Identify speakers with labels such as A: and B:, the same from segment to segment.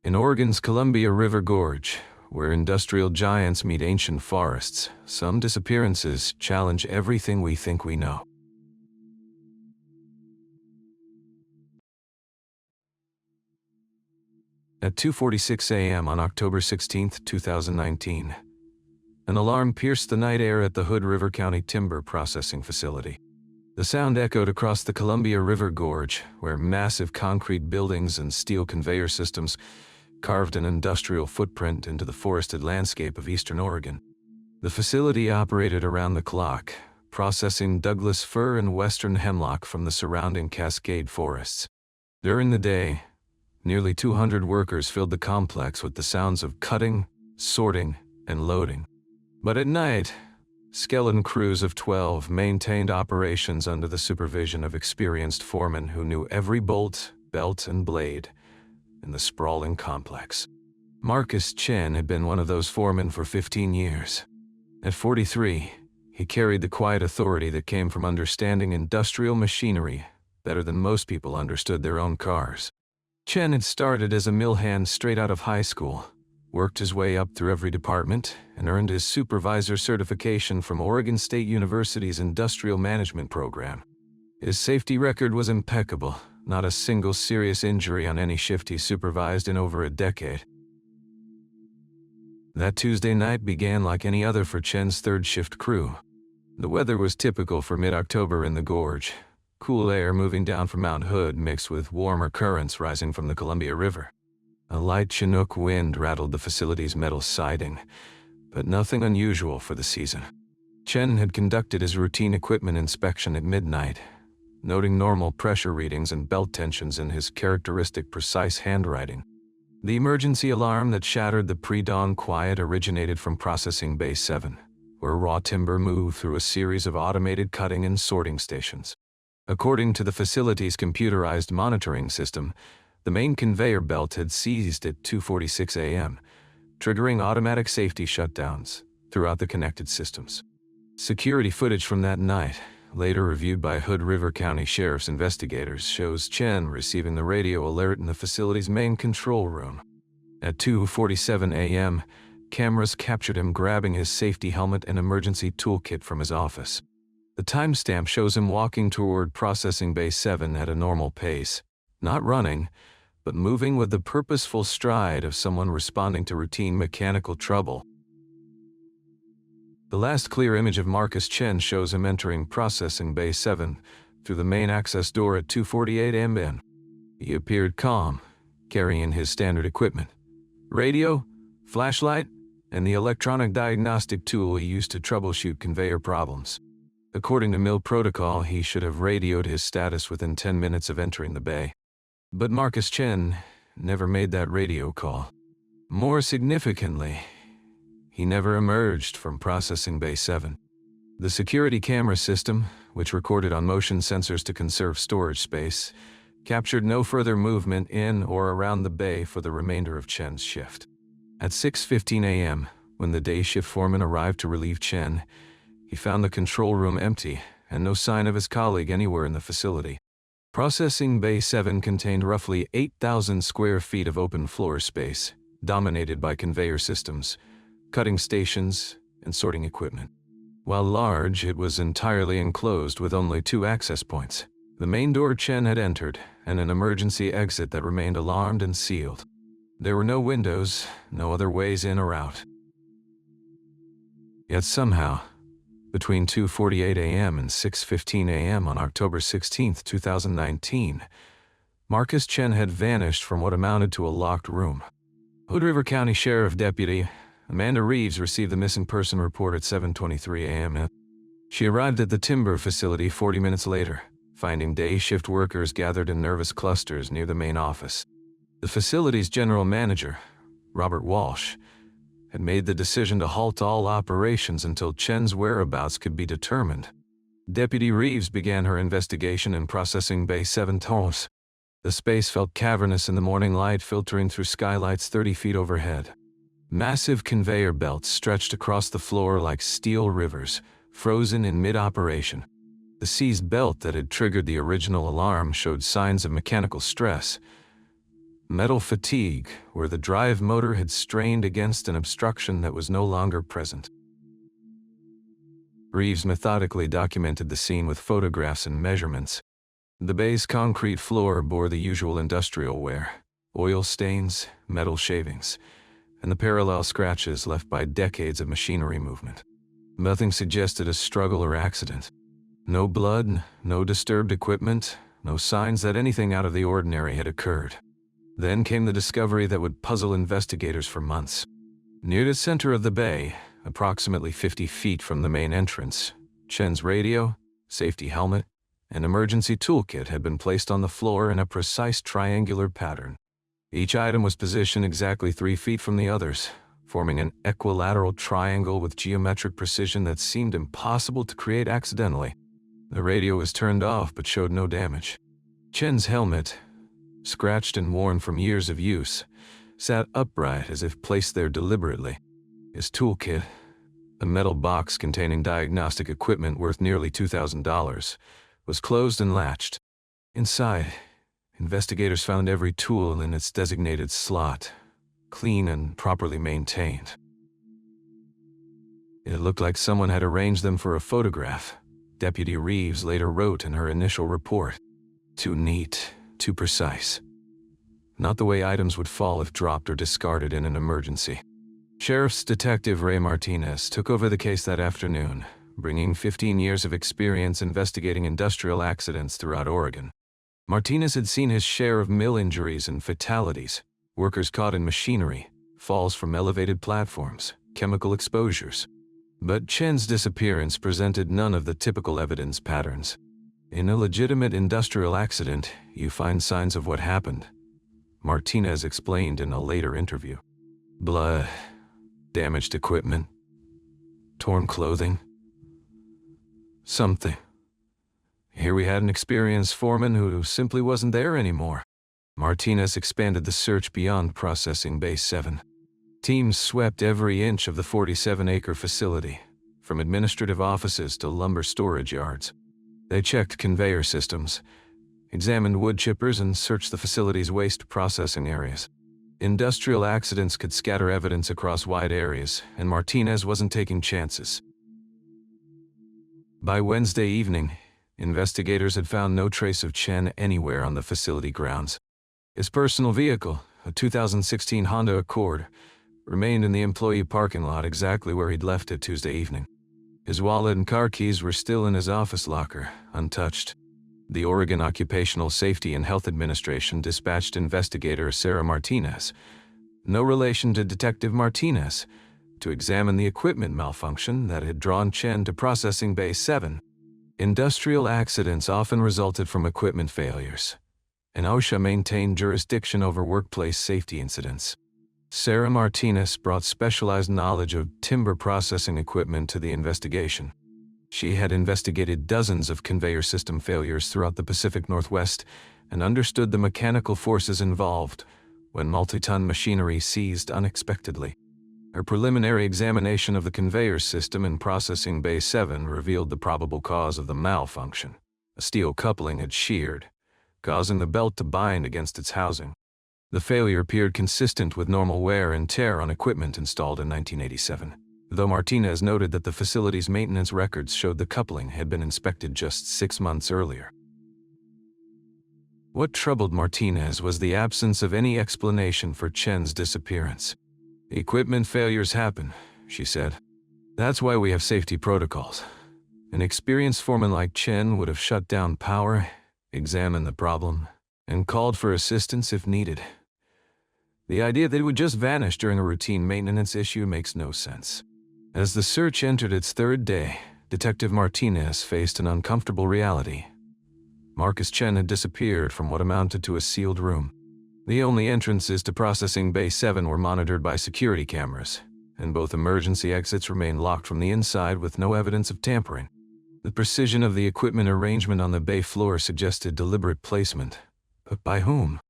A: In Oregon's Columbia River Gorge, where industrial giants meet ancient forests, some disappearances challenge everything we think we know. At 2:46 a.m. on October 16, 2019, an alarm pierced the night air at the Hood River County Timber Processing Facility. The sound echoed across the Columbia River Gorge, where massive concrete buildings and steel conveyor systems carved an industrial footprint into the forested landscape of eastern Oregon. The facility operated around the clock, processing Douglas fir and western hemlock from the surrounding Cascade forests. During the day, nearly 200 workers filled the complex with the sounds of cutting, sorting, and loading. But at night, skeleton crews of 12 maintained operations under the supervision of experienced foremen who knew every bolt, belt, and blade in the sprawling complex. Marcus Chen had been one of those foremen for 15 years. At 43, he carried the quiet authority that came from understanding industrial machinery better than most people understood their own cars. Chen had started as a mill hand straight out of high school, worked his way up through every department, and earned his supervisor certification from Oregon State University's Industrial Management program. His safety record was impeccable, not a single serious injury on any shift he supervised in over a decade. That Tuesday night began like any other for Chen's third shift crew. The weather was typical for mid-October in the gorge. Cool air moving down from Mount Hood mixed with warmer currents rising from the Columbia River. A light chinook wind rattled the facility's metal siding, but nothing unusual for the season. Chen had conducted his routine equipment inspection at midnight, noting normal pressure readings and belt tensions in his characteristic precise handwriting. The emergency alarm that shattered the pre-dawn quiet originated from Processing Bay 7, where raw timber moved through a series of automated cutting and sorting stations. According to the facility's computerized monitoring system, the main conveyor belt had seized at 2:46 a.m., triggering automatic safety shutdowns throughout the connected systems. Security footage from that night, later reviewed by Hood River County Sheriff's investigators, shows Chen receiving the radio alert in the facility's main control room. At 2:47 a.m., cameras captured him grabbing his safety helmet and emergency toolkit from his office. The timestamp shows him walking toward Processing Bay 7 at a normal pace, not running, but moving with the purposeful stride of someone responding to routine mechanical trouble. The last clear image of Marcus Chen shows him entering Processing Bay 7 through the main access door at 2:48 a.m. He appeared calm, carrying his standard equipment: radio, flashlight, and the electronic diagnostic tool he used to troubleshoot conveyor problems. According to mill protocol, he should have radioed his status within 10 minutes of entering the bay. But Marcus Chen never made that radio call. More significantly, he never emerged from Processing Bay 7. The security camera system, which recorded on motion sensors to conserve storage space, captured no further movement in or around the bay for the remainder of Chen's shift. At 6:15 a.m., when the day shift foreman arrived to relieve Chen, he found the control room empty and no sign of his colleague anywhere in the facility. Processing Bay 7 contained roughly 8,000 square feet of open floor space, dominated by conveyor systems, cutting stations, and sorting equipment. While large, it was entirely enclosed with only 2 access points: the main door Chen had entered and an emergency exit that remained alarmed and sealed. There were no windows, no other ways in or out. Yet somehow, between 2:48 a.m. and 6:15 a.m. on October 16, 2019, Marcus Chen had vanished from what amounted to a locked room. Hood River County Sheriff Deputy Amanda Reeves received the missing person report at 7:23 a.m. She arrived at the timber facility 40 minutes later, finding day shift workers gathered in nervous clusters near the main office. The facility's general manager, Robert Walsh, had made the decision to halt all operations until Chen's whereabouts could be determined. Deputy Reeves began her investigation in Processing Bay 7 tunnels. The space felt cavernous in the morning light filtering through skylights 30 feet overhead. Massive conveyor belts stretched across the floor like steel rivers, frozen in mid-operation. The seized belt that had triggered the original alarm showed signs of mechanical stress. Metal fatigue, where the drive motor had strained against an obstruction that was no longer present. Reeves methodically documented the scene with photographs and measurements. The bay's concrete floor bore the usual industrial wear: oil stains, metal shavings, and the parallel scratches left by decades of machinery movement. Nothing suggested a struggle or accident. No blood, no disturbed equipment, no signs that anything out of the ordinary had occurred. Then came the discovery that would puzzle investigators for months. Near the center of the bay, approximately 50 feet from the main entrance, Chen's radio, safety helmet, and emergency toolkit had been placed on the floor in a precise triangular pattern. Each item was positioned exactly 3 feet from the others, forming an equilateral triangle with geometric precision that seemed impossible to create accidentally. The radio was turned off but showed no damage. Chen's helmet, scratched and worn from years of use, sat upright as if placed there deliberately. His toolkit, a metal box containing diagnostic equipment worth nearly $2,000, was closed and latched. Inside, investigators found every tool in its designated slot, clean and properly maintained. It looked like someone had arranged them for a photograph, Deputy Reeves later wrote in her initial report. Too neat, too precise. Not the way items would fall if dropped or discarded in an emergency. Sheriff's Detective Ray Martinez took over the case that afternoon, bringing 15 years of experience investigating industrial accidents throughout Oregon. Martinez had seen his share of mill injuries and fatalities, workers caught in machinery, falls from elevated platforms, chemical exposures. But Chen's disappearance presented none of the typical evidence patterns. In a legitimate industrial accident, you find signs of what happened, Martinez explained in a later interview. Blood, damaged equipment, torn clothing. Something. Here we had an experienced foreman who simply wasn't there anymore. Martinez expanded the search beyond Processing Bay 7. Teams swept every inch of the 47-acre facility, from administrative offices to lumber storage yards. They checked conveyor systems, examined wood chippers, and searched the facility's waste processing areas. Industrial accidents could scatter evidence across wide areas, and Martinez wasn't taking chances. By Wednesday evening, investigators had found no trace of Chen anywhere on the facility grounds. His personal vehicle, a 2016 Honda Accord, remained in the employee parking lot exactly where he'd left it Tuesday evening. His wallet and car keys were still in his office locker, untouched. The Oregon Occupational Safety and Health Administration dispatched investigator Sarah Martinez, no relation to Detective Martinez, to examine the equipment malfunction that had drawn Chen to Processing Bay 7. Industrial accidents often resulted from equipment failures, and OSHA maintained jurisdiction over workplace safety incidents. Sarah Martinez brought specialized knowledge of timber processing equipment to the investigation. She had investigated dozens of conveyor system failures throughout the Pacific Northwest and understood the mechanical forces involved when multi-ton machinery seized unexpectedly. Her preliminary examination of the conveyor system in Processing Bay 7 revealed the probable cause of the malfunction. A steel coupling had sheared, causing the belt to bind against its housing. The failure appeared consistent with normal wear and tear on equipment installed in 1987, though Martinez noted that the facility's maintenance records showed the coupling had been inspected just 6 months earlier. What troubled Martinez was the absence of any explanation for Chen's disappearance. Equipment failures happen, she said. That's why we have safety protocols. An experienced foreman like Chen would have shut down power, examined the problem, and called for assistance if needed. The idea that it would just vanish during a routine maintenance issue makes no sense. As the search entered its third day, Detective Martinez faced an uncomfortable reality. Marcus Chen had disappeared from what amounted to a sealed room. The only entrances to Processing Bay 7 were monitored by security cameras, and both emergency exits remained locked from the inside with no evidence of tampering. The precision of the equipment arrangement on the bay floor suggested deliberate placement. But by whom?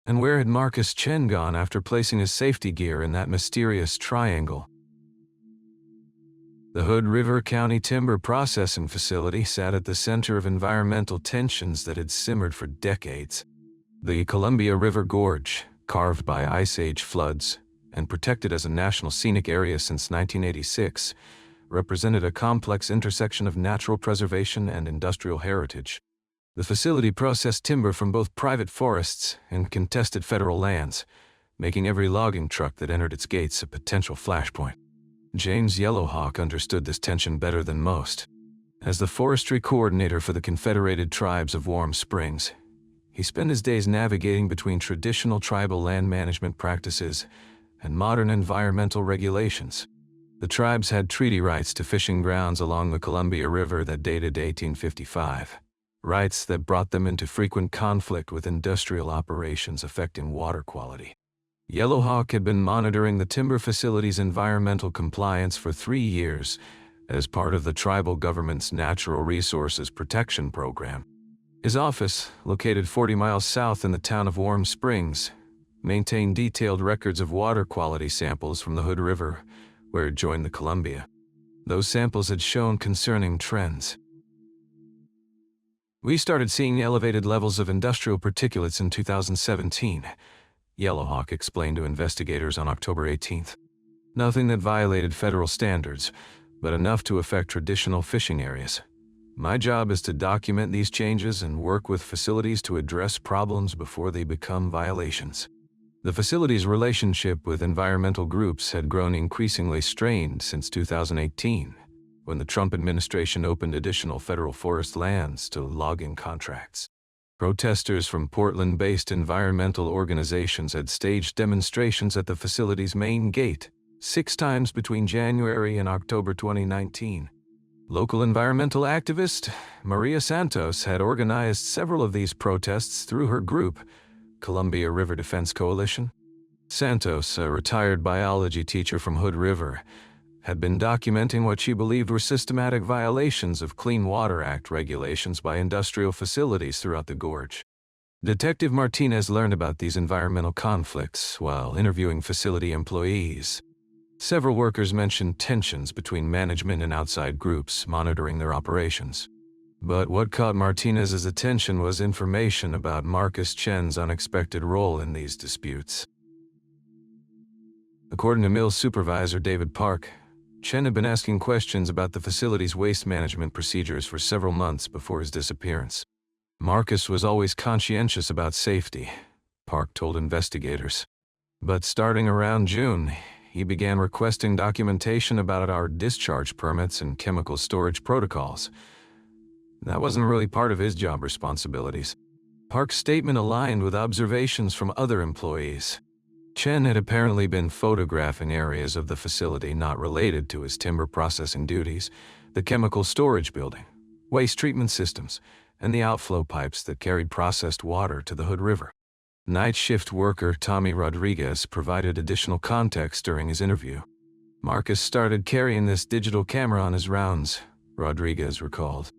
A: And where had Marcus Chen gone after placing his safety gear in that mysterious triangle? The Hood River County Timber Processing Facility sat at the center of environmental tensions that had simmered for decades. The Columbia River Gorge, carved by Ice Age floods and protected as a national scenic area since 1986, represented a complex intersection of natural preservation and industrial heritage. The facility processed timber from both private forests and contested federal lands, making every logging truck that entered its gates a potential flashpoint. James Yellowhawk understood this tension better than most. As the forestry coordinator for the Confederated Tribes of Warm Springs, he spent his days navigating between traditional tribal land management practices and modern environmental regulations. The tribes had treaty rights to fishing grounds along the Columbia River that dated 1855, rights that brought them into frequent conflict with industrial operations affecting water quality. Yellowhawk had been monitoring the timber facility's environmental compliance for 3 years as part of the tribal government's Natural Resources Protection Program. His office, located 40 miles south in the town of Warm Springs, maintained detailed records of water quality samples from the Hood River, where it joined the Columbia. Those samples had shown concerning trends. "We started seeing elevated levels of industrial particulates in 2017, Yellowhawk explained to investigators on October 18th. "Nothing that violated federal standards, but enough to affect traditional fishing areas. My job is to document these changes and work with facilities to address problems before they become violations." The facility's relationship with environmental groups had grown increasingly strained since 2018, when the Trump administration opened additional federal forest lands to logging contracts. Protesters from Portland-based environmental organizations had staged demonstrations at the facility's main gate 6 times between January and October 2019. Local environmental activist Maria Santos had organized several of these protests through her group, Columbia River Defense Coalition. Santos, a retired biology teacher from Hood River, had been documenting what she believed were systematic violations of Clean Water Act regulations by industrial facilities throughout the gorge. Detective Martinez learned about these environmental conflicts while interviewing facility employees. Several workers mentioned tensions between management and outside groups monitoring their operations. But what caught Martinez's attention was information about Marcus Chen's unexpected role in these disputes. According to mill supervisor David Park, Chen had been asking questions about the facility's waste management procedures for several months before his disappearance. Marcus was always conscientious about safety, Park told investigators. But starting around June, he began requesting documentation about our discharge permits and chemical storage protocols. That wasn't really part of his job responsibilities. Park's statement aligned with observations from other employees. Chen had apparently been photographing areas of the facility not related to his timber processing duties, the chemical storage building, waste treatment systems, and the outflow pipes that carried processed water to the Hood River. Night shift worker Tommy Rodriguez provided additional context during his interview. "Marcus started carrying this digital camera on his rounds," Rodriguez recalled.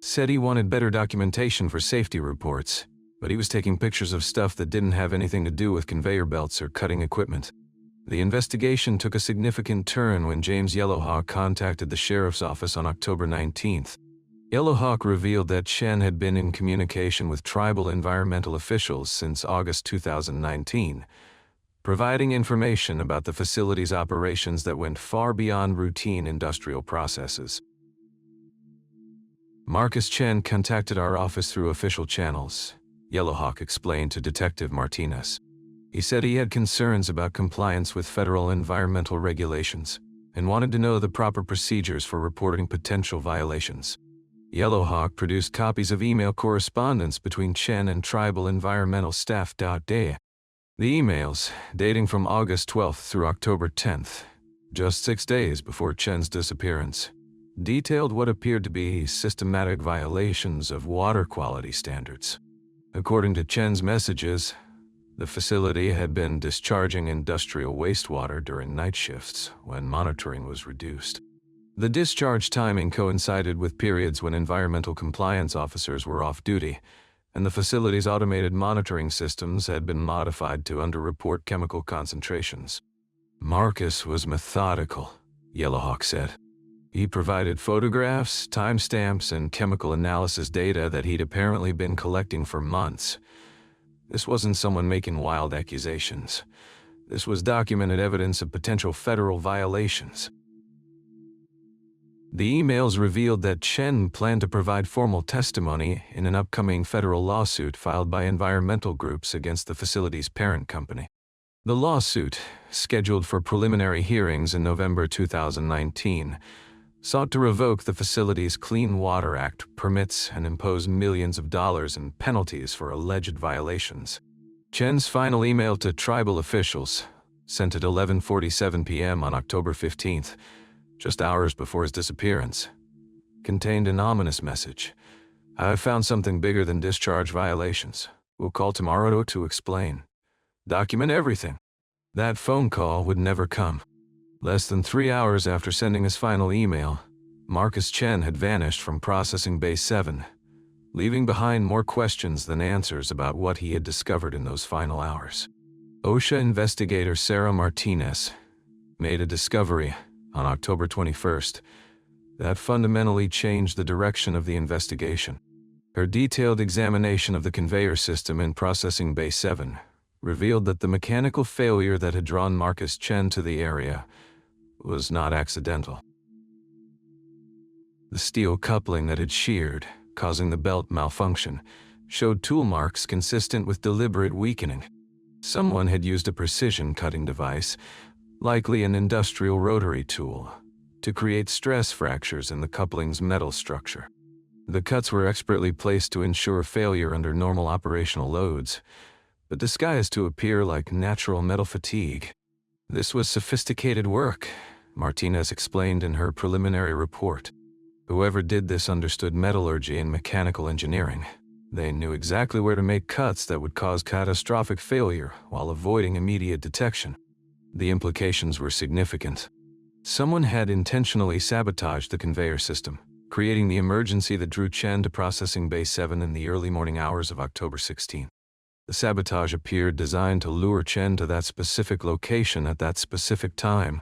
A: "Said he wanted better documentation for safety reports, but he was taking pictures of stuff that didn't have anything to do with conveyor belts or cutting equipment." The investigation took a significant turn when James Yellowhawk contacted the sheriff's office on October 19th. Yellowhawk revealed that Chen had been in communication with tribal environmental officials since August 2019, providing information about the facility's operations that went far beyond routine industrial processes. "Marcus Chen contacted our office through official channels," Yellowhawk explained to Detective Martinez. "He said he had concerns about compliance with federal environmental regulations and wanted to know the proper procedures for reporting potential violations." Yellowhawk produced copies of email correspondence between Chen and tribal environmental staff. The emails, dating from August 12th through October 10th, just 6 days before Chen's disappearance, detailed what appeared to be systematic violations of water quality standards. According to Chen's messages, the facility had been discharging industrial wastewater during night shifts when monitoring was reduced. The discharge timing coincided with periods when environmental compliance officers were off duty, and the facility's automated monitoring systems had been modified to underreport chemical concentrations. "Marcus was methodical," Yellowhawk said. "He provided photographs, timestamps, and chemical analysis data that he'd apparently been collecting for months. This wasn't someone making wild accusations. This was documented evidence of potential federal violations. The emails revealed that Chen planned to provide formal testimony in an upcoming federal lawsuit filed by environmental groups against the facility's parent company. The lawsuit, scheduled for preliminary hearings in November 2019, sought to revoke the facility's Clean Water Act permits and impose millions of dollars in penalties for alleged violations. Chen's final email to tribal officials, sent at 11:47 p.m. on October 15th, just hours before his disappearance, contained an ominous message. "I've found something bigger than discharge violations. We'll call tomorrow to explain. Document everything." That phone call would never come. Less than 3 hours after sending his final email, Marcus Chen had vanished from Processing Bay 7, leaving behind more questions than answers about what he had discovered in those final hours. OSHA investigator Sarah Martinez made a discovery on October 21st that fundamentally changed the direction of the investigation. Her detailed examination of the conveyor system in Processing Bay 7 revealed that the mechanical failure that had drawn Marcus Chen to the area was not accidental. The steel coupling that had sheared, causing the belt malfunction, showed tool marks consistent with deliberate weakening. Someone had used a precision cutting device, likely an industrial rotary tool, to create stress fractures in the coupling's metal structure. The cuts were expertly placed to ensure failure under normal operational loads, but disguised to appear like natural metal fatigue. This was sophisticated work, Martinez explained in her preliminary report. Whoever did this understood metallurgy and mechanical engineering. They knew exactly where to make cuts that would cause catastrophic failure while avoiding immediate detection. The implications were significant. Someone had intentionally sabotaged the conveyor system, creating the emergency that drew Chen to Processing Bay 7 in the early morning hours of October 16. The sabotage appeared designed to lure Chen to that specific location at that specific time.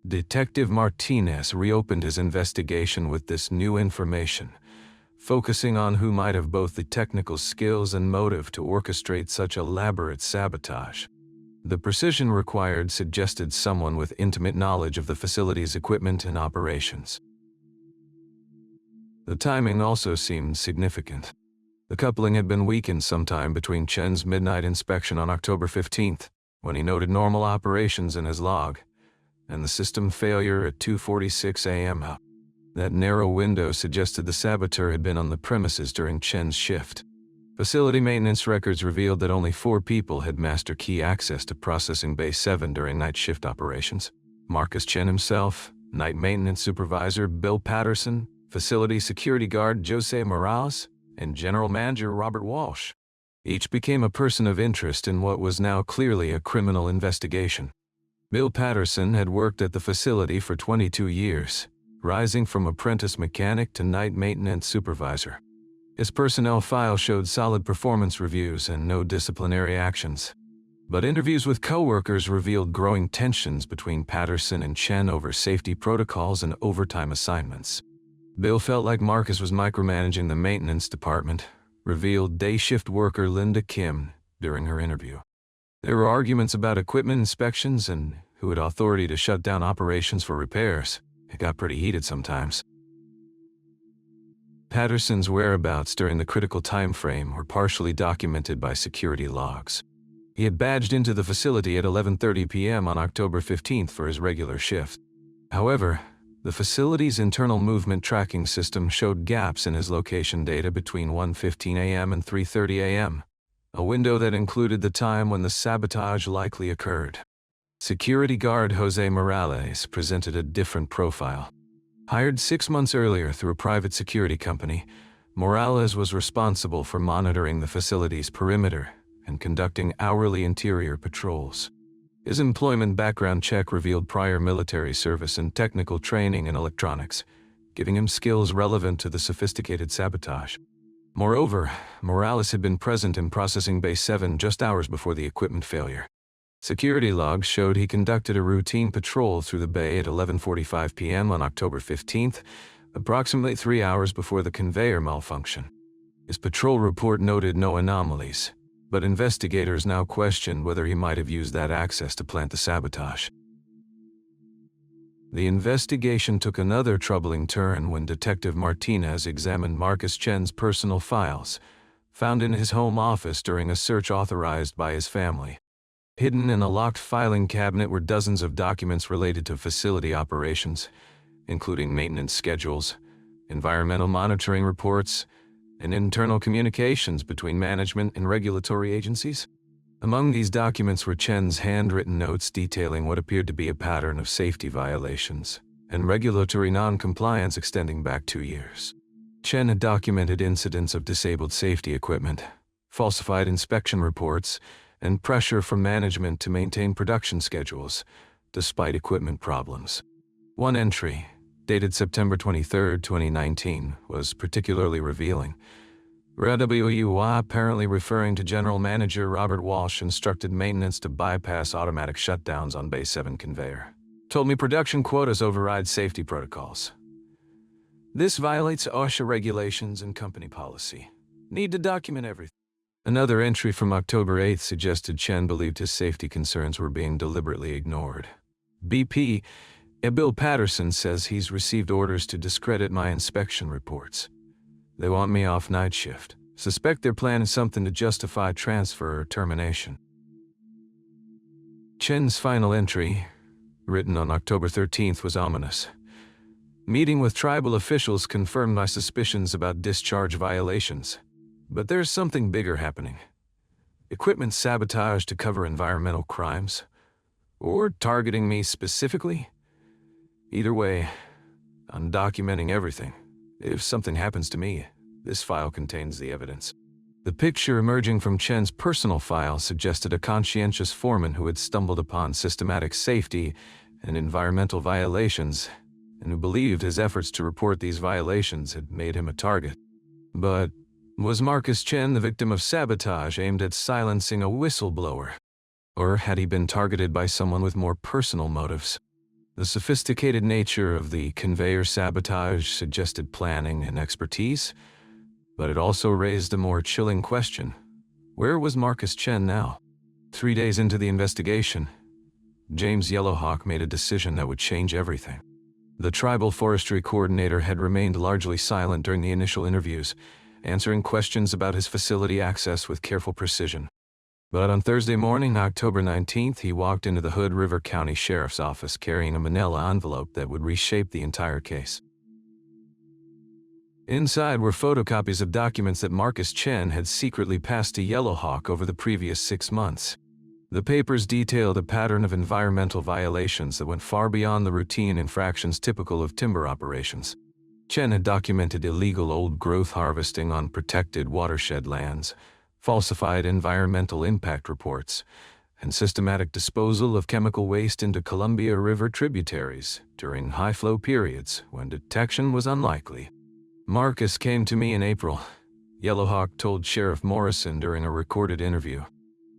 A: Detective Martinez reopened his investigation with this new information, focusing on who might have both the technical skills and motive to orchestrate such elaborate sabotage. The precision required suggested someone with intimate knowledge of the facility's equipment and operations. The timing also seemed significant. The coupling had been weakened sometime between Chen's midnight inspection on October 15th, when he noted normal operations in his log, and the system failure at 2:46 a.m. That narrow window suggested the saboteur had been on the premises during Chen's shift. Facility maintenance records revealed that only 4 people had master key access to Processing Bay 7 during night shift operations: Marcus Chen himself, night maintenance supervisor Bill Patterson, facility security guard Jose Morales, and general manager Robert Walsh. Each became a person of interest in what was now clearly a criminal investigation. Bill Patterson had worked at the facility for 22 years, rising from apprentice mechanic to night maintenance supervisor. His personnel file showed solid performance reviews and no disciplinary actions. But interviews with coworkers revealed growing tensions between Patterson and Chen over safety protocols and overtime assignments. Bill felt like Marcus was micromanaging the maintenance department, revealed day shift worker Linda Kim during her interview. There were arguments about equipment inspections and who had authority to shut down operations for repairs. It got pretty heated sometimes. Patterson's whereabouts during the critical time frame were partially documented by security logs. He had badged into the facility at 11:30 p.m. on October 15th for his regular shift. However, the facility's internal movement tracking system showed gaps in his location data between 1:15 a.m. and 3:30 a.m., a window that included the time when the sabotage likely occurred. Security guard Jose Morales presented a different profile. Hired 6 months earlier through a private security company, Morales was responsible for monitoring the facility's perimeter and conducting hourly interior patrols. His employment background check revealed prior military service and technical training in electronics, giving him skills relevant to the sophisticated sabotage. Moreover, Morales had been present in Processing Bay 7 just hours before the equipment failure. Security logs showed he conducted a routine patrol through the bay at 11:45 p.m. on October 15th, approximately 3 hours before the conveyor malfunction. His patrol report noted no anomalies, but investigators now questioned whether he might have used that access to plant the sabotage. The investigation took another troubling turn when Detective Martinez examined Marcus Chen's personal files, found in his home office during a search authorized by his family. Hidden in a locked filing cabinet were dozens of documents related to facility operations, including maintenance schedules, environmental monitoring reports, and internal communications between management and regulatory agencies. Among these documents were Chen's handwritten notes detailing what appeared to be a pattern of safety violations and regulatory non-compliance extending back 2 years. Chen had documented incidents of disabled safety equipment, falsified inspection reports, and pressure from management to maintain production schedules, despite equipment problems. One entry, dated September 23, 2019, was particularly revealing. RWUI, apparently referring to General Manager Robert Walsh, instructed maintenance to bypass automatic shutdowns on Bay 7 conveyor. Told me production quotas override safety protocols. This violates OSHA regulations and company policy. Need to document everything. Another entry from October 8 suggested Chen believed his safety concerns were being deliberately ignored. BP, Bill Patterson, says he's received orders to discredit my inspection reports. They want me off night shift. Suspect their plan is something to justify transfer or termination. Chen's final entry, written on October 13th, was ominous. Meeting with tribal officials confirmed my suspicions about discharge violations. But there's something bigger happening. Equipment sabotage to cover environmental crimes? Or targeting me specifically? Either way, I'm documenting everything. If something happens to me, this file contains the evidence. The picture emerging from Chen's personal file suggested a conscientious foreman who had stumbled upon systematic safety and environmental violations, and who believed his efforts to report these violations had made him a target. But was Marcus Chen the victim of sabotage aimed at silencing a whistleblower? Or had he been targeted by someone with more personal motives? The sophisticated nature of the conveyor sabotage suggested planning and expertise, but it also raised a more chilling question. Where was Marcus Chen now? 3 days into the investigation, James Yellowhawk made a decision that would change everything. The tribal forestry coordinator had remained largely silent during the initial interviews, answering questions about his facility access with careful precision. But on Thursday morning, October 19th, he walked into the Hood River County Sheriff's Office carrying a manila envelope that would reshape the entire case. Inside were photocopies of documents that Marcus Chen had secretly passed to Yellowhawk over the previous 6 months. The papers detailed a pattern of environmental violations that went far beyond the routine infractions typical of timber operations. Chen had documented illegal old-growth harvesting on protected watershed lands, falsified environmental impact reports, and systematic disposal of chemical waste into Columbia River tributaries during high-flow periods when detection was unlikely. Marcus came to me in April, Yellowhawk told Sheriff Morrison during a recorded interview.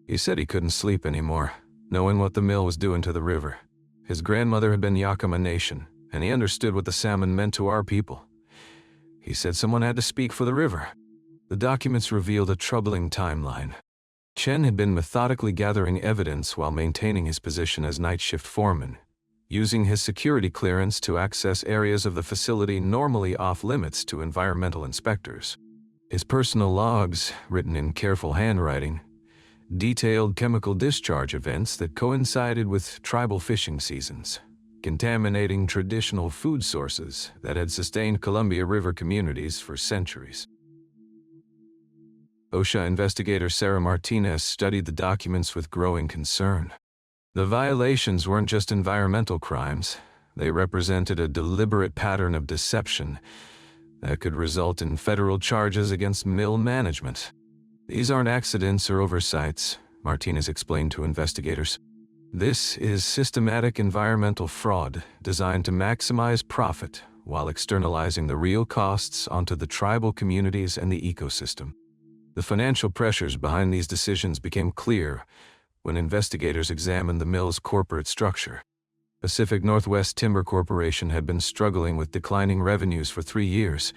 A: He said he couldn't sleep anymore, knowing what the mill was doing to the river. His grandmother had been Yakama Nation, and he understood what the salmon meant to our people. He said someone had to speak for the river. The documents revealed a troubling timeline. Chen had been methodically gathering evidence while maintaining his position as night shift foreman, using his security clearance to access areas of the facility normally off-limits to environmental inspectors. His personal logs, written in careful handwriting, detailed chemical discharge events that coincided with tribal fishing seasons, contaminating traditional food sources that had sustained Columbia River communities for centuries. OSHA investigator Sarah Martinez studied the documents with growing concern. The violations weren't just environmental crimes. They represented a deliberate pattern of deception that could result in federal charges against mill management. These aren't accidents or oversights, Martinez explained to investigators. This is systematic environmental fraud designed to maximize profit while externalizing the real costs onto the tribal communities and the ecosystem. The financial pressures behind these decisions became clear when investigators examined the mill's corporate structure. Pacific Northwest Timber Corporation had been struggling with declining revenues for 3 years,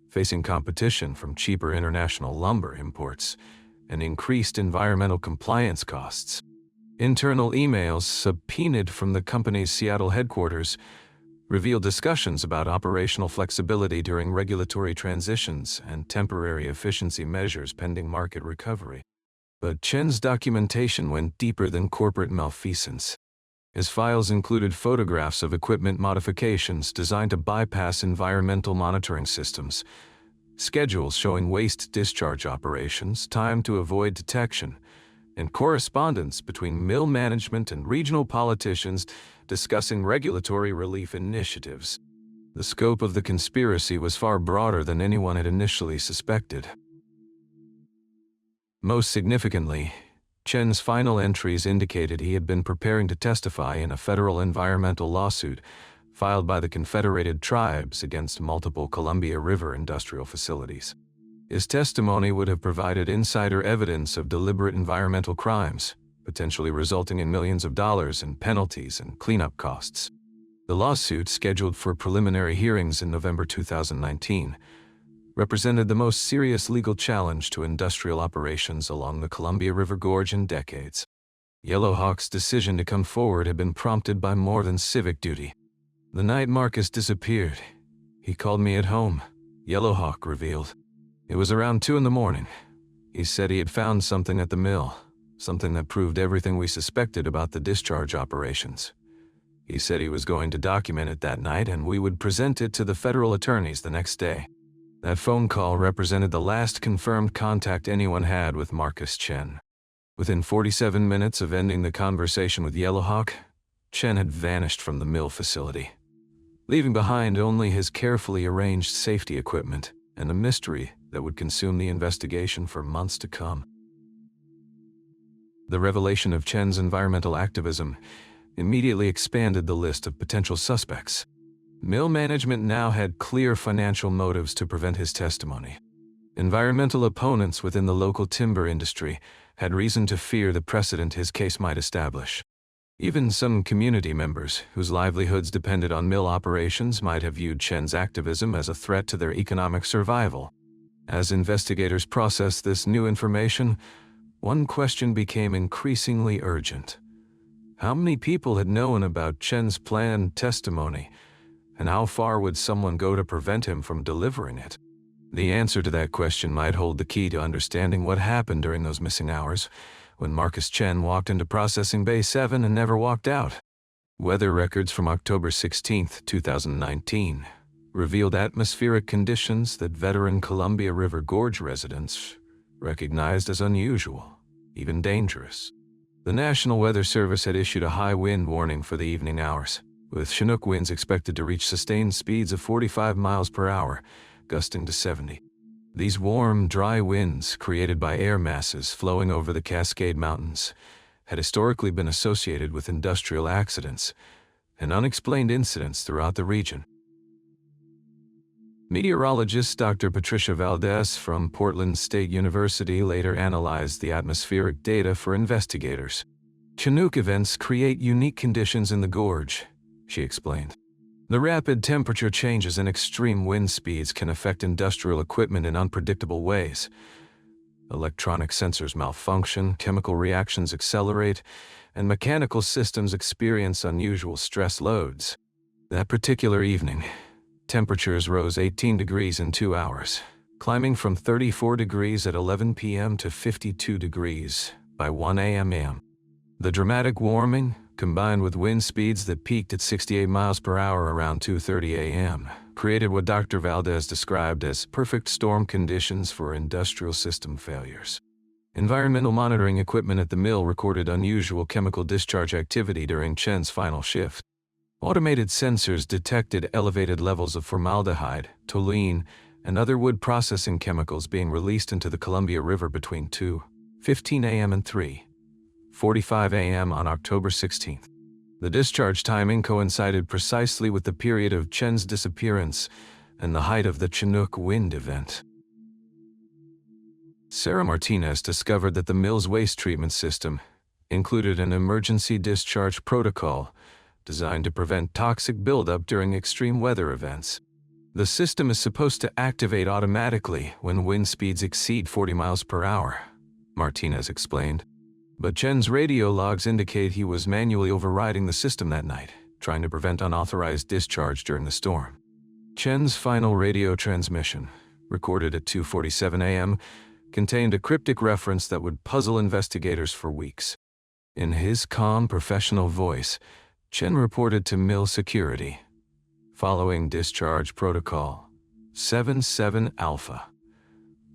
A: facing competition from cheaper international lumber imports and increased environmental compliance costs. Internal emails subpoenaed from the company's Seattle headquarters revealed discussions about operational flexibility during regulatory transitions and temporary efficiency measures pending market recovery. But Chen's documentation went deeper than corporate malfeasance. His files included photographs of equipment modifications designed to bypass environmental monitoring systems, schedules showing waste discharge operations timed to avoid detection, and correspondence between mill management and regional politicians discussing regulatory relief initiatives. The scope of the conspiracy was far broader than anyone had initially suspected. Most significantly, Chen's final entries indicated he had been preparing to testify in a federal environmental lawsuit filed by the Confederated Tribes against multiple Columbia River industrial facilities. His testimony would have provided insider evidence of deliberate environmental crimes, potentially resulting in millions of dollars in penalties and cleanup costs. The lawsuit, scheduled for preliminary hearings in November 2019, represented the most serious legal challenge to industrial operations along the Columbia River Gorge in decades. Yellowhawk's decision to come forward had been prompted by more than civic duty. The night Marcus disappeared, he called me at home, Yellowhawk revealed. It was around 2 a.m. He said he had found something at the mill, something that proved everything we suspected about the discharge operations. He said he was going to document it that night and we would present it to the federal attorneys the next day. That phone call represented the last confirmed contact anyone had with Marcus Chen. Within 47 minutes of ending the conversation with Yellowhawk, Chen had vanished from the mill facility, leaving behind only his carefully arranged safety equipment and a mystery that would consume the investigation for months to come. The revelation of Chen's environmental activism immediately expanded the list of potential suspects. Mill management now had clear financial motives to prevent his testimony. Environmental opponents within the local timber industry had reason to fear the precedent his case might establish. Even some community members, whose livelihoods depended on mill operations, might have viewed Chen's activism as a threat to their economic survival. As investigators processed this new information, one question became increasingly urgent. How many people had known about Chen's planned testimony, and how far would someone go to prevent him from delivering it? The answer to that question might hold the key to understanding what happened during those missing hours, when Marcus Chen walked into Processing Bay 7 and never walked out. Weather records from October 16, 2019, revealed atmospheric conditions that veteran Columbia River Gorge residents recognized as unusual, even dangerous. The National Weather Service had issued a high wind warning for the evening hours, with chinook winds expected to reach sustained speeds of 45 miles per hour, gusting to 70. These warm, dry winds, created by air masses flowing over the Cascade Mountains, had historically been associated with industrial accidents and unexplained incidents throughout the region. Meteorologist Dr. Patricia Valdez from Portland State University later analyzed the atmospheric data for investigators. Chinook events create unique conditions in the gorge, she explained. The rapid temperature changes and extreme wind speeds can affect industrial equipment in unpredictable ways. Electronic sensors malfunction, chemical reactions accelerate, and mechanical systems experience unusual stress loads. That particular evening, temperatures rose 18 degrees in 2 hours, climbing from 34 degrees at 11 p.m. to 52 degrees by 1 a.m. The dramatic warming, combined with wind speeds that peaked at 68 miles per hour around 2:30 a.m., created what Dr. Valdez described as perfect storm conditions for industrial system failures. Environmental monitoring equipment at the mill recorded unusual chemical discharge activity during Chen's final shift. Automated sensors detected elevated levels of formaldehyde, toluene, and other wood processing chemicals being released into the Columbia River between 2:15 a.m. and 3:45 a.m. on October 16. The discharge timing coincided precisely with the period of Chen's disappearance and the height of the Chinook wind event. Sarah Martinez discovered that the mill's waste treatment system included an emergency discharge protocol designed to prevent toxic buildup during extreme weather events. The system is supposed to activate automatically when wind speeds exceed 40 miles per hour, Martinez explained. But Chen's radio logs indicate he was manually overriding the system that night, trying to prevent unauthorized discharge during the storm. Chen's final radio transmission, recorded at 2:47 a.m., contained a cryptic reference that would puzzle investigators for weeks. In his calm, professional voice, Chen reported to mill security, following discharge protocol 77 Alpha,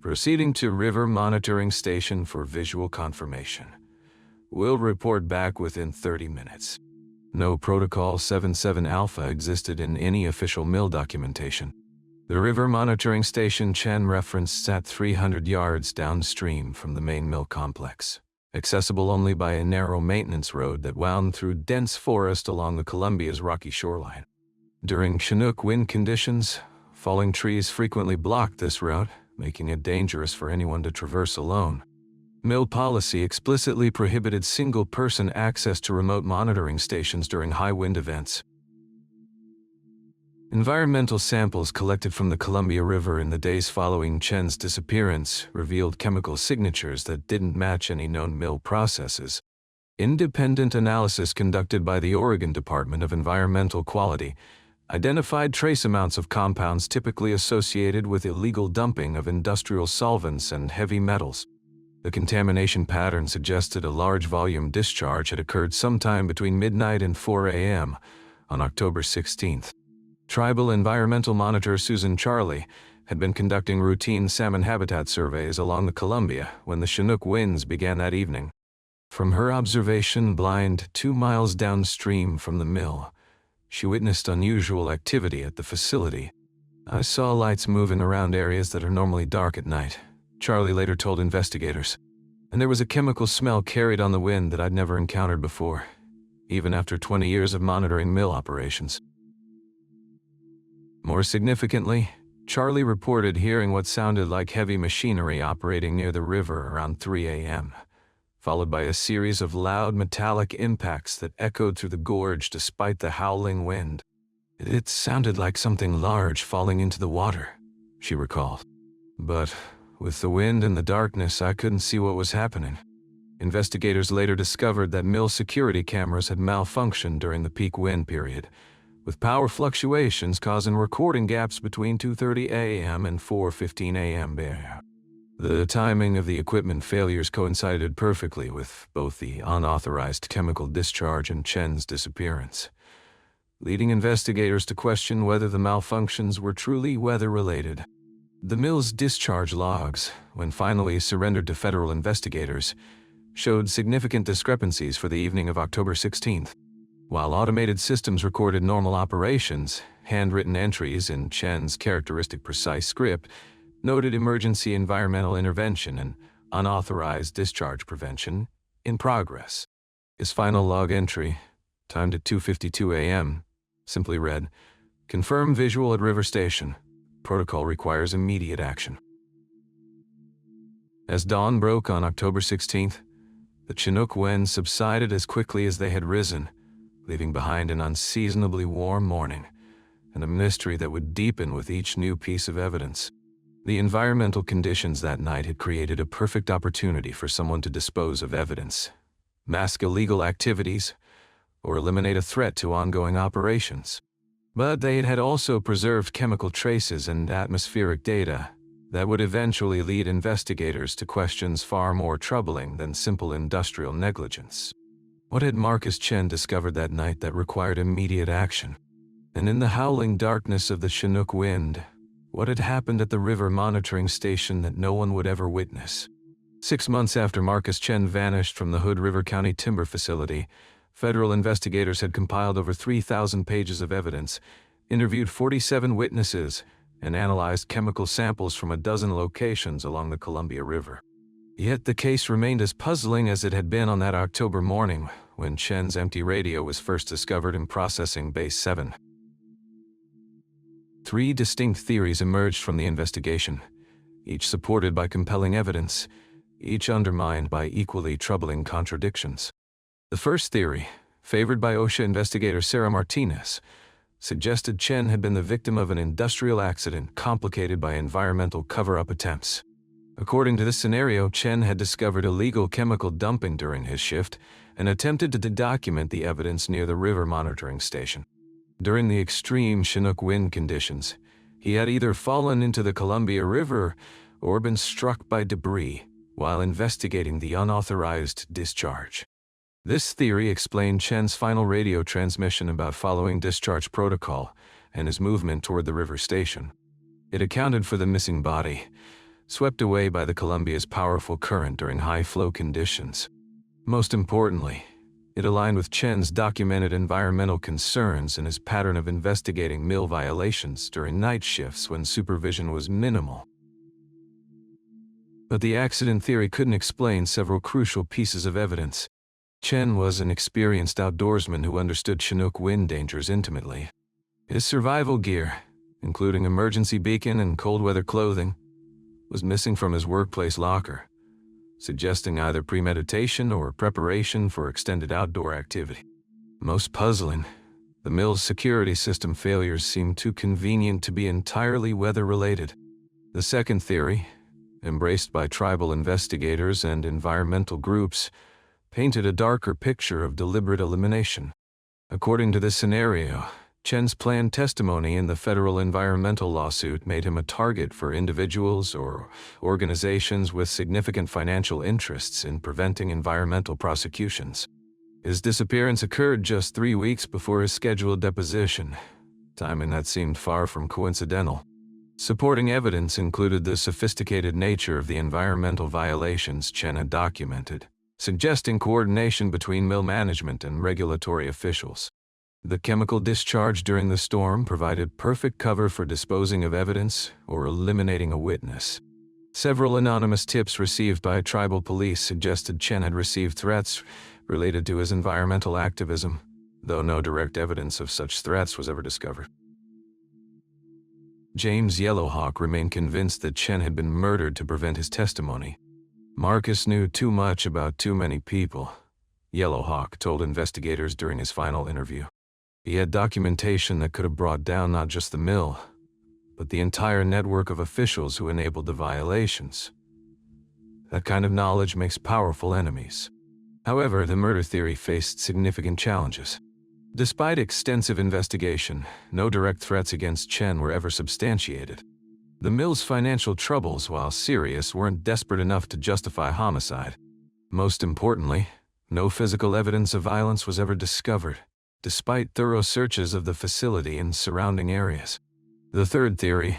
A: proceeding to river monitoring station for visual confirmation. We'll report back within 30 minutes. No protocol 77 Alpha existed in any official mill documentation. The river monitoring station Chen referenced sat 300 yards downstream from the main mill complex, accessible only by a narrow maintenance road that wound through dense forest along the Columbia's rocky shoreline. During chinook wind conditions, falling trees frequently blocked this route, making it dangerous for anyone to traverse alone. Mill policy explicitly prohibited single-person access to remote monitoring stations during high wind events. Environmental samples collected from the Columbia River in the days following Chen's disappearance revealed chemical signatures that didn't match any known mill processes. Independent analysis conducted by the Oregon Department of Environmental Quality identified trace amounts of compounds typically associated with illegal dumping of industrial solvents and heavy metals. The contamination pattern suggested a large volume discharge had occurred sometime between midnight and 4 a.m. on October 16th. Tribal environmental monitor Susan Charlie had been conducting routine salmon habitat surveys along the Columbia when the chinook winds began that evening. From her observation blind 2 miles downstream from the mill, she witnessed unusual activity at the facility. "I saw lights moving around areas that are normally dark at night," Charlie later told investigators. "And there was a chemical smell carried on the wind that I'd never encountered before, even after 20 years of monitoring mill operations." More significantly, Charlie reported hearing what sounded like heavy machinery operating near the river around 3 a.m., followed by a series of loud metallic impacts that echoed through the gorge despite the howling wind. "It sounded like something large falling into the water," she recalled. "But with the wind and the darkness, I couldn't see what was happening." Investigators later discovered that mill security cameras had malfunctioned during the peak wind period, with power fluctuations causing recording gaps between 2:30 a.m. and 4:15 a.m. The timing of the equipment failures coincided perfectly with both the unauthorized chemical discharge and Chen's disappearance, leading investigators to question whether the malfunctions were truly weather-related. The mill's discharge logs, when finally surrendered to federal investigators, showed significant discrepancies for the evening of October 16th. While automated systems recorded normal operations, handwritten entries in Chen's characteristic precise script noted emergency environmental intervention and unauthorized discharge prevention in progress. His final log entry, timed at 2:52 a.m., simply read, "Confirm visual at River Station. Protocol requires immediate action." As dawn broke on October 16th, the chinook winds subsided as quickly as they had risen, leaving behind an unseasonably warm morning and a mystery that would deepen with each new piece of evidence. The environmental conditions that night had created a perfect opportunity for someone to dispose of evidence, mask illegal activities, or eliminate a threat to ongoing operations. But they had also preserved chemical traces and atmospheric data that would eventually lead investigators to questions far more troubling than simple industrial negligence. What had Marcus Chen discovered that night that required immediate action? And in the howling darkness of the chinook wind, what had happened at the river monitoring station that no one would ever witness? 6 months after Marcus Chen vanished from the Hood River County timber facility, federal investigators had compiled over 3,000 pages of evidence, interviewed 47 witnesses, and analyzed chemical samples from a dozen locations along the Columbia River. Yet the case remained as puzzling as it had been on that October morning when Chen's empty radio was first discovered in processing Base 7. 3 distinct theories emerged from the investigation, each supported by compelling evidence, each undermined by equally troubling contradictions. The first theory, favored by OSHA investigator Sarah Martinez, suggested Chen had been the victim of an industrial accident complicated by environmental cover-up attempts. According to this scenario, Chen had discovered illegal chemical dumping during his shift and attempted to document the evidence near the river monitoring station. During the extreme chinook wind conditions, he had either fallen into the Columbia River or been struck by debris while investigating the unauthorized discharge. This theory explained Chen's final radio transmission about following discharge protocol and his movement toward the river station. It accounted for the missing body, swept away by the Columbia's powerful current during high-flow conditions. Most importantly, it aligned with Chen's documented environmental concerns and his pattern of investigating mill violations during night shifts when supervision was minimal. But the accident theory couldn't explain several crucial pieces of evidence. Chen was an experienced outdoorsman who understood chinook wind dangers intimately. His survival gear, including emergency beacon and cold-weather clothing, was missing from his workplace locker, suggesting either premeditation or preparation for extended outdoor activity. Most puzzling, the mill's security system failures seemed too convenient to be entirely weather-related. The second theory, embraced by tribal investigators and environmental groups, painted a darker picture of deliberate elimination. According to this scenario, Chen's planned testimony in the federal environmental lawsuit made him a target for individuals or organizations with significant financial interests in preventing environmental prosecutions. His disappearance occurred just 3 weeks before his scheduled deposition, timing that seemed far from coincidental. Supporting evidence included the sophisticated nature of the environmental violations Chen had documented, suggesting coordination between mill management and regulatory officials. The chemical discharge during the storm provided perfect cover for disposing of evidence or eliminating a witness. Several anonymous tips received by tribal police suggested Chen had received threats related to his environmental activism, though no direct evidence of such threats was ever discovered. James Yellowhawk remained convinced that Chen had been murdered to prevent his testimony. Marcus knew too much about too many people, Yellowhawk told investigators during his final interview. He had documentation that could have brought down not just the mill, but the entire network of officials who enabled the violations. That kind of knowledge makes powerful enemies. However, the murder theory faced significant challenges. Despite extensive investigation, no direct threats against Chen were ever substantiated. The mill's financial troubles, while serious, weren't desperate enough to justify homicide. Most importantly, no physical evidence of violence was ever discovered, despite thorough searches of the facility and surrounding areas. The third theory,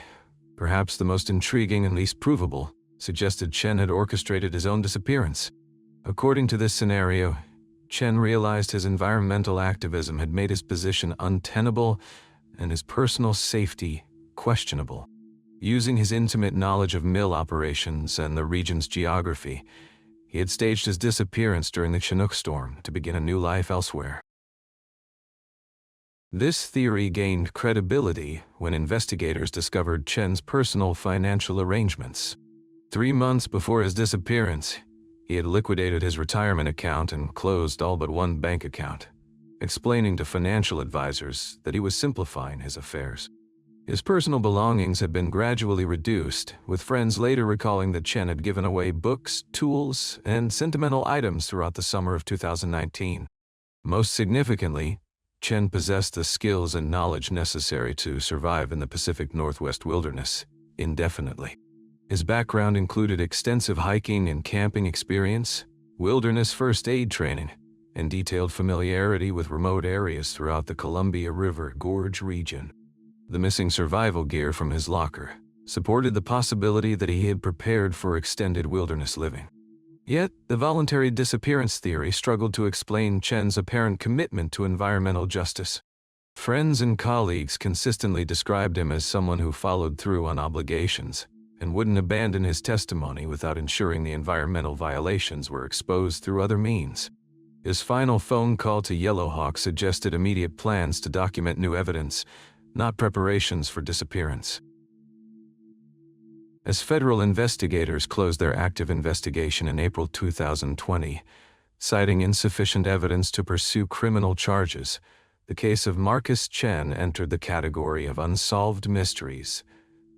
A: perhaps the most intriguing and least provable, suggested Chen had orchestrated his own disappearance. According to this scenario, Chen realized his environmental activism had made his position untenable and his personal safety questionable. Using his intimate knowledge of mill operations and the region's geography, he had staged his disappearance during the Chinook storm to begin a new life elsewhere. This theory gained credibility when investigators discovered Chen's personal financial arrangements. 3 months before his disappearance, he had liquidated his retirement account and closed all but one bank account, explaining to financial advisors that he was simplifying his affairs. His personal belongings had been gradually reduced, with friends later recalling that Chen had given away books, tools, and sentimental items throughout the summer of 2019. Most significantly, Chen possessed the skills and knowledge necessary to survive in the Pacific Northwest wilderness indefinitely. His background included extensive hiking and camping experience, wilderness first aid training, and detailed familiarity with remote areas throughout the Columbia River Gorge region. The missing survival gear from his locker supported the possibility that he had prepared for extended wilderness living. Yet, the voluntary disappearance theory struggled to explain Chen's apparent commitment to environmental justice. Friends and colleagues consistently described him as someone who followed through on obligations and wouldn't abandon his testimony without ensuring the environmental violations were exposed through other means. His final phone call to Yellowhawk suggested immediate plans to document new evidence, not preparations for disappearance. As federal investigators closed their active investigation in April 2020, citing insufficient evidence to pursue criminal charges, the case of Marcus Chen entered the category of unsolved mysteries,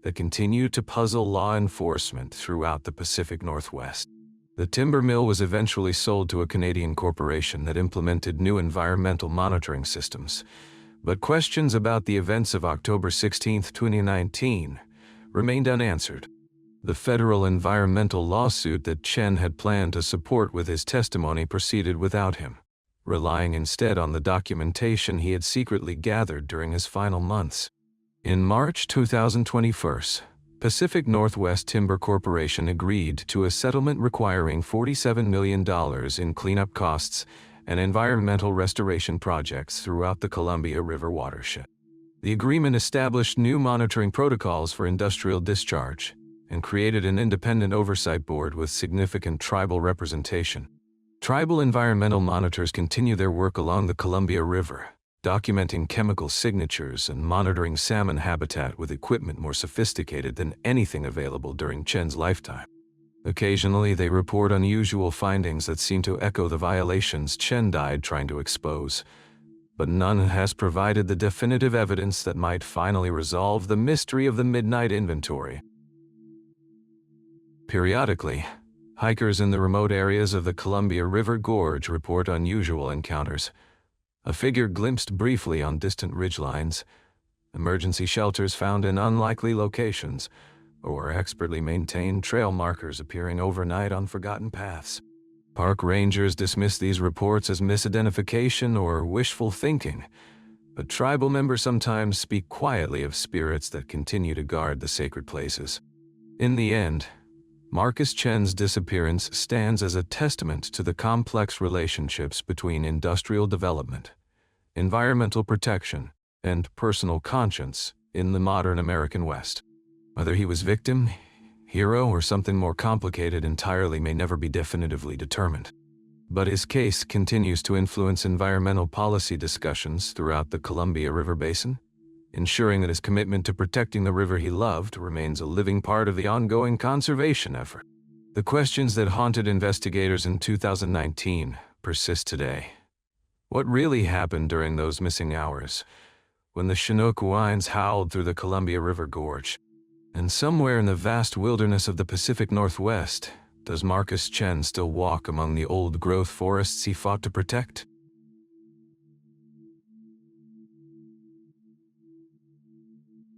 A: that continue to puzzle law enforcement throughout the Pacific Northwest. The timber mill was eventually sold to a Canadian corporation that implemented new environmental monitoring systems, but questions about the events of October 16, 2019, remained unanswered. The federal environmental lawsuit that Chen had planned to support with his testimony proceeded without him, relying instead on the documentation he had secretly gathered during his final months. In March 2021, Pacific Northwest Timber Corporation agreed to a settlement requiring $47 million in cleanup costs and environmental restoration projects throughout the Columbia River watershed. The agreement established new monitoring protocols for industrial discharge and created an independent oversight board with significant tribal representation. Tribal environmental monitors continue their work along the Columbia River, documenting chemical signatures and monitoring salmon habitat with equipment more sophisticated than anything available during Chen's lifetime. Occasionally, they report unusual findings that seem to echo the violations Chen died trying to expose, but none has provided the definitive evidence that might finally resolve the mystery of the midnight inventory. Periodically, hikers in the remote areas of the Columbia River Gorge report unusual encounters. A figure glimpsed briefly on distant ridgelines, emergency shelters found in unlikely locations, or expertly maintained trail markers appearing overnight on forgotten paths. Park rangers dismiss these reports as misidentification or wishful thinking, but tribal members sometimes speak quietly of spirits that continue to guard the sacred places. In the end, Marcus Chen's disappearance stands as a testament to the complex relationships between industrial development, environmental protection, and personal conscience in the modern American West. Whether he was victim, hero, or something more complicated entirely may never be definitively determined. But his case continues to influence environmental policy discussions throughout the Columbia River Basin, ensuring that his commitment to protecting the river he loved remains a living part of the ongoing conservation effort. The questions that haunted investigators in 2019 persist today. What really happened during those missing hours, when the chinook winds howled through the Columbia River Gorge? And somewhere in the vast wilderness of the Pacific Northwest, does Marcus Chen still walk among the old-growth forests he fought to protect?